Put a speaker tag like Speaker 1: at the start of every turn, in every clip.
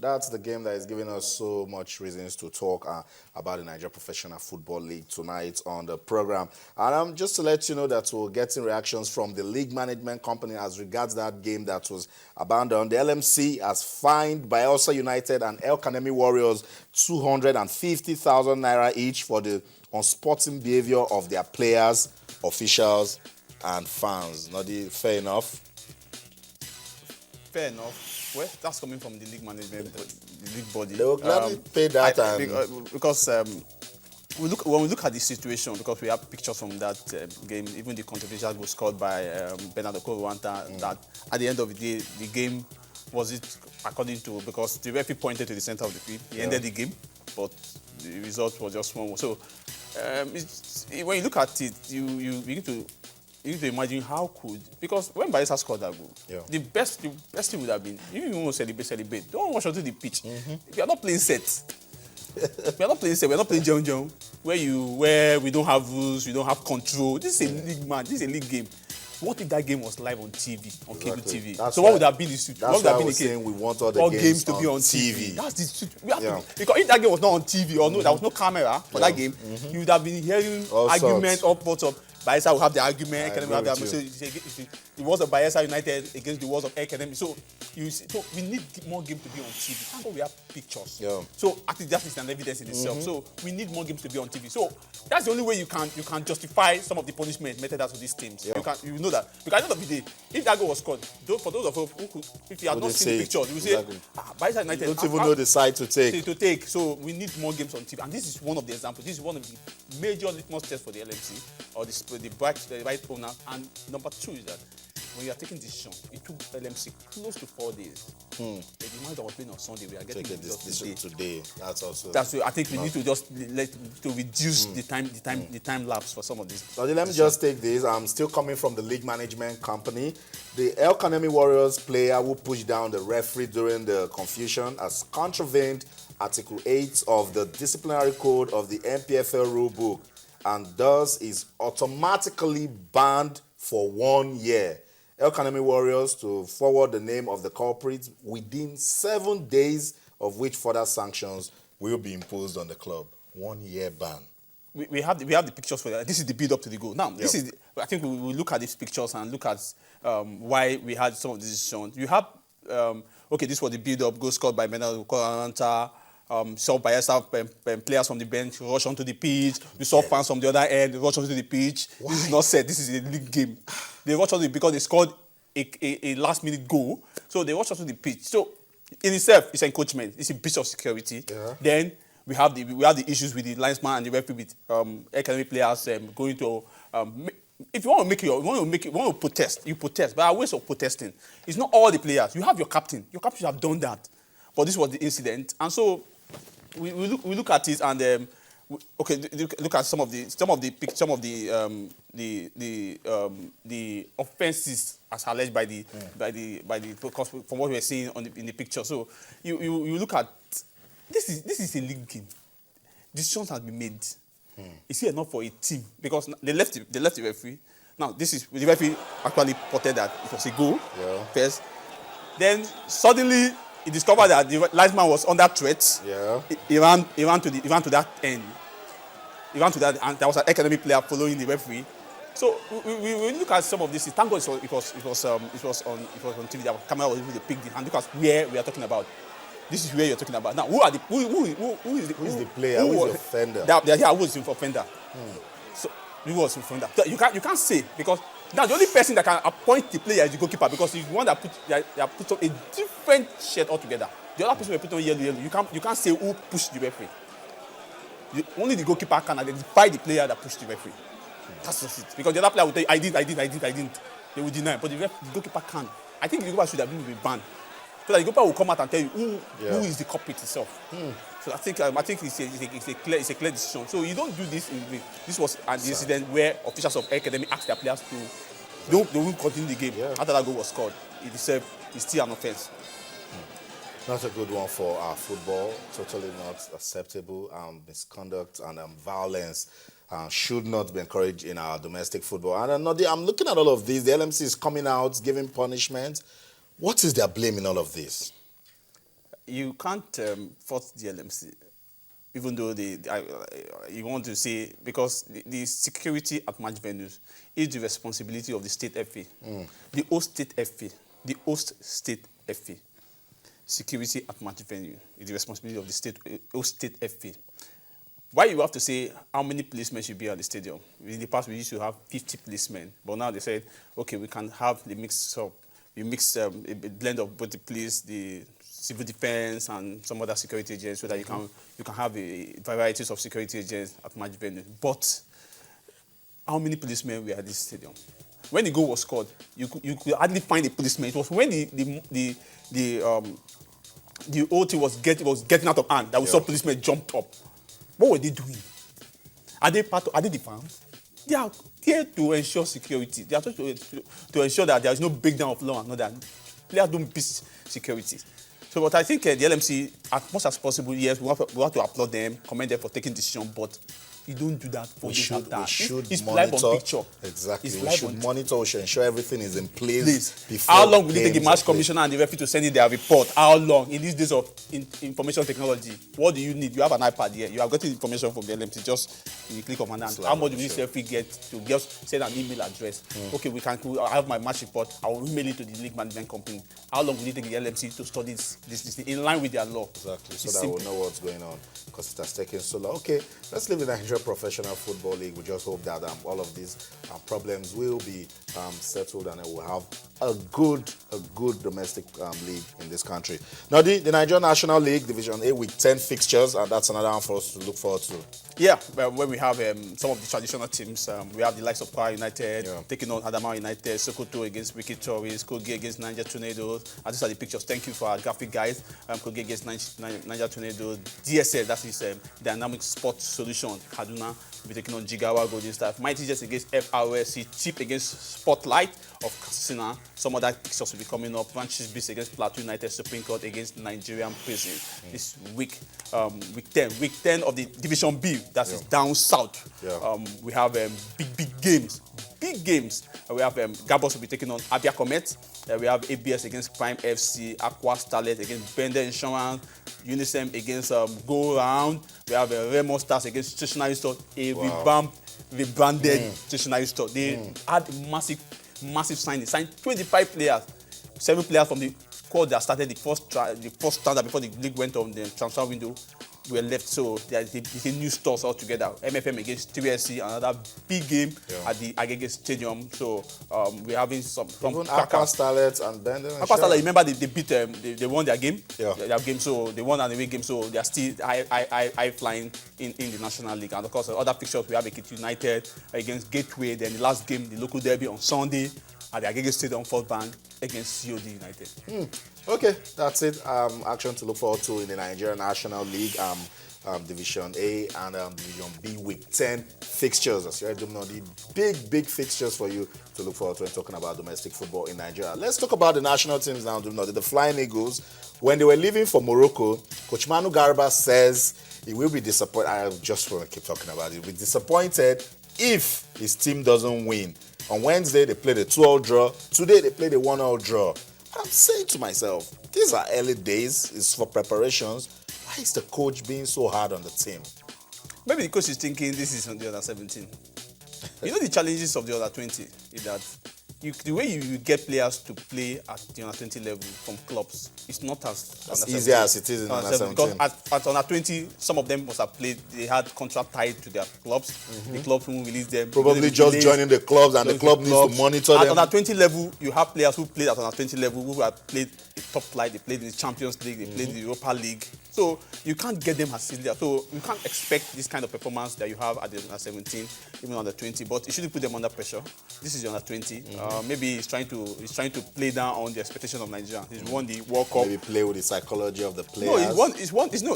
Speaker 1: that's the game that is giving us so much reasons to talk about the Nigeria Professional Football League tonight on the program. And just to let you know that we're getting reactions from the league management company as regards that game that was abandoned. The LMC has fined Bayelsa United and El Kanemi Warriors 250,000 naira each for the unsporting behavior of their players, officials, and fans. Not fair enough?
Speaker 2: Fair enough. Well, that's coming from the league management, the league body.
Speaker 1: They will gladly pay that.
Speaker 2: Because when we look at the situation, because we have pictures from that game, even the controversial goal scored by Bernardo Corwanta, that at the end of the day, the game was it according to, because the referee pointed to the center of the field, he ended the game, but the result was just 1-1. So when you look at it, you need to imagine how could, because when Bayelsa scored that goal, the best thing would have been, if you want to celebrate, don't rush onto the pitch. If you are not playing set, we are not playing John, where we don't have rules, we don't have control. This is a league match, this is a league game. What if that game was live on TV, on cable TV?
Speaker 1: That's
Speaker 2: so what would have been the situation?
Speaker 1: That's why I was saying we want all the games
Speaker 2: to be on
Speaker 1: TV.
Speaker 2: That's the because if that game was not on TV or no, there was no camera for that game, you would have been hearing arguments all sorts of. Bayelsa will have the argument, Academy will have the argument. So it was a Bayelsa United against the walls of Academy. So we need more games to be on TV. Thank God we have pictures. So I think that is an evidence in itself. So we need more games to be on TV. So that's the only way you can justify some of the punishment meted out to these teams. You know that. Because at the end of the day, if that goal was scored, for those of us who if you have not seen the pictures, you will say, Bayelsa United
Speaker 1: you don't even know the side to take.
Speaker 2: So we need more games on TV. And this is one of the examples. This is one of the major litmus tests for the LMC or the right owner. And number two is that when you are taking decision, it took LMC close to 4 days. The match that was playing on Sunday, we are getting the decision
Speaker 1: today. That's
Speaker 2: I think we need to just reduce the time lapse for some of these.
Speaker 1: So let me just take this. I'm still coming from the league management company. The El Kanemi Warriors player who pushed down the referee during the confusion has contravened Article 8 of the disciplinary code of the NPFL rulebook and thus is automatically banned for 1 year. El Kanemi Warriors to forward the name of the culprit within 7 days, of which further sanctions will be imposed on the club. 1 year ban.
Speaker 2: We have the pictures for that. This is the build up to the goal. Now, I think we will look at these pictures and look at why we had some of these decisions. You have this was the build up goal scored by Bernardo Corwanta. Saw Bayelsa players from the bench rush onto the pitch. You saw fans from the other end rush onto the pitch. Why? This is not set. This is a league game. They rush onto it because they scored a last-minute goal. So they rush onto the pitch. So in itself, it's encroachment. It's a breach of security. Then we have the issues with the linesman and the referee with academy players going to. If you want to protest, you protest. But our ways of protesting, it's not all the players. You have your captain. Your captain have done that. But this was the incident, and so we look at it and look at some of the offences as alleged by the from what we are seeing in the picture. So you look at this is a league game. Decisions have been made. Is it enough for a team? Because they left the referee. Now the referee actually reported that it was a goal first. Then suddenly he discovered that the linesman was under threat. He ran to that end. He ran to that, and there was an academy player following the referee. So we look at some of this. Thank God it was on TV. The camera was able to pick it and look at where we are talking about. This is where you're talking about. Now, who is
Speaker 1: the player? Who is the offender?
Speaker 2: Who is the offender? So who was the offender? You can't say because. Now, the only person that can appoint the player is the goalkeeper because he's the one that put on a different shirt altogether. The other person will put on yellow. You can't say who pushed the referee. Only the goalkeeper can identify the player that pushed the referee. That's just it. Because the other player will tell you, I didn't. They will deny. But the goalkeeper can. I think the goalkeeper should have been banned. So that the goalkeeper will come out and tell you who is the culprit itself. So I think it's a clear decision. So you don't do this. This was an incident where officials of academy asked their players to they won't continue the game after that goal was scored. It's still an offense.
Speaker 1: Not a good one for our football. Totally not acceptable. Misconduct and violence should not be encouraged in our domestic football. And I'm looking at all of this. The LMC is coming out, giving punishment. What is their blame in all of this?
Speaker 2: you can't fault the LMC, even though you want to say, because the security at match venues is the responsibility of the state FA. The host state FA. The host state FA. Security at match venue is the responsibility of the host state FA. Why you have to say how many policemen should be at the stadium? In the past, we used to have 50 policemen, but now they said, okay, we can have the mix up. You mix a blend of both the police, the civil defense, and some other security agents, so that you can have a varieties of security agents at match venues. But how many policemen were at this stadium? When the goal was scored, you could hardly find a policeman. It was when the whole thing was getting out of hand that we saw policemen jumped up. What were they doing? Are they the fans? They are here to ensure security. They are to ensure that there is no breakdown of law and all that. Players don't miss security. So, but I think the LMC, as much as possible, yes, we have to applaud them, commend them for taking decision, but you don't do that for this and that. It's live on picture.
Speaker 1: Exactly. We should monitor, we should ensure everything is in place before.
Speaker 2: How long will it take the match commissioner and the referee to send in their report? How long? In these days of information technology, what do you need? You have an iPad here. You have gotten information from the LMC. Just you click on an hand. How much do this referee get to just send an email address? Okay, I have my match report. I will email it to the league management company. How long will it take the LMC to study this in line with their law?
Speaker 1: Exactly. So that we'll know what's going on, because it has taken so long. Okay, let's leave the Nigerian Professional Football League. We just hope that all of these problems will be settled, and we'll have a good domestic league in this country. Now, the Nigerian National League Division A with 10 fixtures, and that's another one for us to look forward to.
Speaker 2: Yeah, when we have some of the traditional teams, we have the likes of Kwara United taking on Adamawa United, Sokoto against Pt2, Kogi against Niger Tornadoes. And these are the pictures. Thank you for our graphic guys. Kogi against Niger Tornadoes. DSL, that is Dynamic Sports Solution, Kaduna, will be taking on Jigawa Golden Staff. Mighty Jets against FRSC, Chip against Spotlight of Katsina. Some other pictures will be coming up. Francis Beast against Plateau United, Supreme Court against Nigerian Prison. This week 10 of the Division B, that is down south. We have big games. We have Gabos will be taking on Abia Comet. We have ABS against Prime FC, Aqua Starlet against Bender Insurance, Unisem against Go Round. We have Remo Stars against Stationary Store, rebranded Stationary Store. They had massive signing. Signed 25 players, 7 players from the squad that started the first standard before the league went on the transfer window. Were left, so there's a new stars altogether. MFM against 3SC, another big game at the Agege Stadium. So we're having some
Speaker 1: even Aqua Starlets and Bender.
Speaker 2: Aqua Starlets, remember they beat they won their game. Their game, so they won an away game. So they are still high flying in the National League. And of course, other pictures we have Ekiti United against Gateway. Then the last game, the local derby on Sunday at the Agege Stadium, Fourth Bank against COD United.
Speaker 1: Okay, that's it. Action to look forward to in the Nigerian National League Division A and Division B with 10 fixtures. As you heard, the big fixtures for you to look forward to when talking about domestic football in Nigeria. Let's talk about the national teams now. The Flying Eagles, when they were leaving for Morocco, Coach Manu Garba says he will be disappointed. I just want to keep talking about it. He'll be disappointed if his team doesn't win. On Wednesday, they played a 2-2 draw. Today, they played a 1-1 draw. I'm saying to myself, these are early days. It's for preparations. Why is the coach being so hard on the team?
Speaker 2: Maybe the coach is thinking this is on the under 17. You know the challenges of the under 20 is that the way you get players to play at the under 20 level from clubs, it's not as
Speaker 1: easy as it is in under 17.
Speaker 2: Because at under 20, some of them must have played. They had contract tied to their clubs. The club won't release them.
Speaker 1: Probably just joining the clubs, and the club needs to monitor them.
Speaker 2: At under 20 level, you have players who played at under 20 level who have played a top flight. They played in the Champions League. They played in the Europa League. So you can't get them as easily. So you can't expect this kind of performance that you have at the under 17, even under 20. But you shouldn't put them under pressure. This is the under 20. Maybe he's trying to play down on the expectation of Nigeria. He's won the World Cup.
Speaker 1: Maybe play with the psychology of the players.
Speaker 2: No,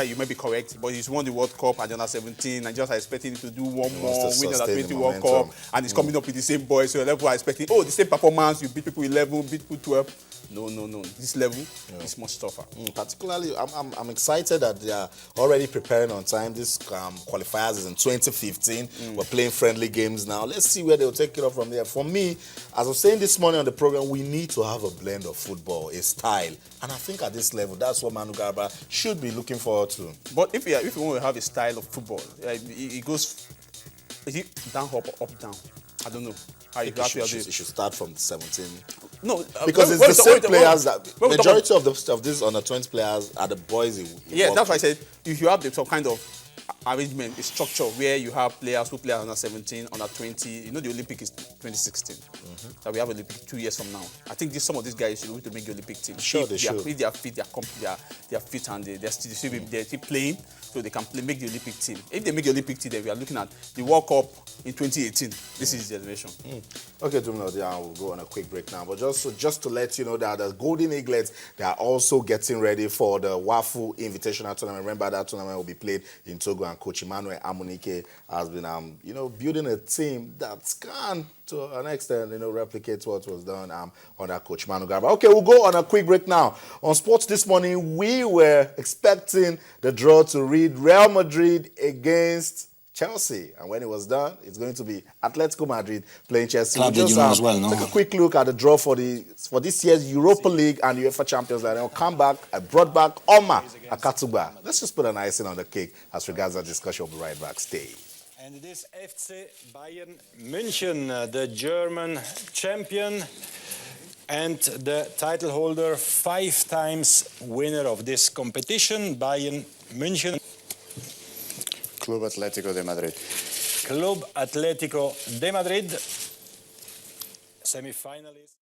Speaker 2: you may be correct, but he's won the World Cup at the under 17. Nigerians are expecting him to do one more, win the under 20 World Cup, and he's coming up with the same boys. So level are expecting, the same performance. You beat people 11, beat people 12. No. This level is much tougher.
Speaker 1: Particularly, I'm excited that they are already preparing on time. This qualifiers is in 2015. We're playing friendly games now. Let's see where they'll take it up from there. For me, as I was saying this morning on the program, we need to have a blend of football, a style. And I think at this level, that's what Manu Garba should be looking forward to.
Speaker 2: But if you want to have a style of football, it goes, is it down, up, down? I don't know.
Speaker 1: It should start from 17.
Speaker 2: No,
Speaker 1: because it's the same players that majority of these under 20 players are the boys.
Speaker 2: Yeah, that's why I said if you have some kind of arrangement, a structure where you have players who play under 17, under 20. You know, the Olympic is 2016. That we have Olympic 2 years from now. I think some of these guys should be able to make the Olympic team.
Speaker 1: Sure, they should.
Speaker 2: If they are fit, they are fit, and they're still playing, so they can make the Olympic team. If they make the Olympic team, then we are looking at the World Cup in 2018. This is the generation.
Speaker 1: Okay, Dumno, we'll go on a quick break now. But just to let you know that the Golden Eaglets, they are also getting ready for the WAFU Invitational Tournament. Remember, that tournament will be played in Togo, and Coach Emmanuel Amunike has been, building a team that can, to an extent, replicate what was done under Coach Manu Garba. Okay, we'll go on a quick break now. On sports this morning, we were expecting the draw to read Real Madrid against Chelsea, and when it was done, it's going to be Atletico Madrid playing Chelsea.
Speaker 3: Club that you know as well, no?
Speaker 1: Take a quick look at the draw for this year's Europa League and UEFA Champions League. I'll come back. I brought back Omar Akatuba. Let's just put an icing on the cake as regards that discussion. We'll be right back. Stay.
Speaker 4: And it is FC Bayern München, the German champion and the title holder, 5 times winner of this competition, Bayern München.
Speaker 5: Club Atlético de Madrid.
Speaker 4: Club Atlético de Madrid, semi-finalist.